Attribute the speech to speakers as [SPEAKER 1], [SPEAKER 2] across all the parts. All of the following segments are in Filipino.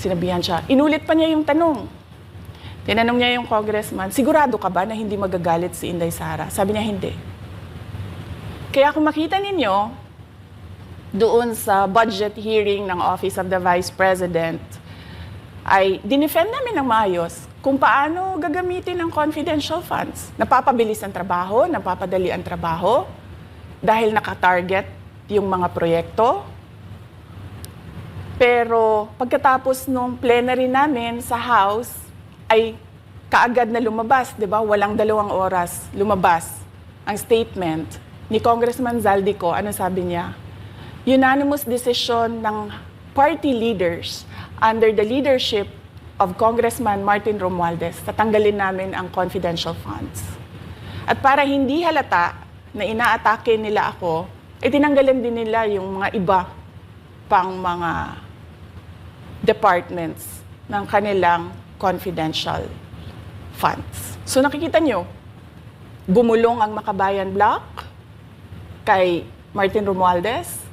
[SPEAKER 1] sinabihan siya. Inulit pa niya yung tanong. Tinanong niya yung congressman, sigurado ka ba na hindi magagalit si Inday Sara? Sabi niya, hindi. Kaya kung makita ninyo, doon sa budget hearing ng Office of the Vice President, ay dinefend namin ng maayos kung paano gagamitin ang confidential funds. Napapabilis ang trabaho, napapadali ang trabaho, dahil nakatarget yung mga proyekto. Pero pagkatapos nung plenary namin sa House, ay kaagad na lumabas, di ba? Walang 2 oras lumabas ang statement ni Congressman Zaldico. Ano sabi niya? Unanimous decision ng party leaders under the leadership of Congressman Martin Romualdez, tatanggalin namin ang confidential funds. At para hindi halata na inaatake nila ako, tinanggalan din nila yung mga iba pang mga departments ng kanilang confidential funds. So nakikita nyo, bumulong ang Makabayan Bloc kay Martin Romualdez.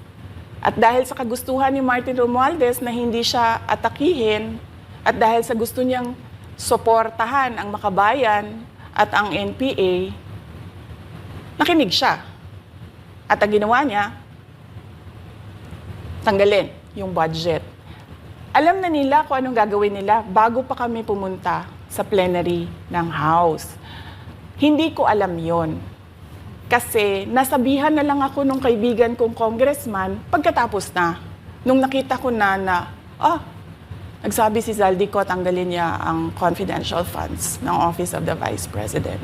[SPEAKER 1] At dahil sa kagustuhan ni Martin Romualdez na hindi siya atakihin, at dahil sa gusto niyang suportahan ang Makabayan at ang NPA, nakinig siya. At ang ginawa niya, tanggalin yung budget. Alam na nila kung anong gagawin nila bago pa kami pumunta sa plenary ng House. Hindi ko alam yon. Kasi nasabihan na lang ako nung kaibigan kong congressman pagkatapos na. Nung nakita ko na nagsabi si Zaldico, tanggalin niya ang confidential funds ng Office of the Vice President.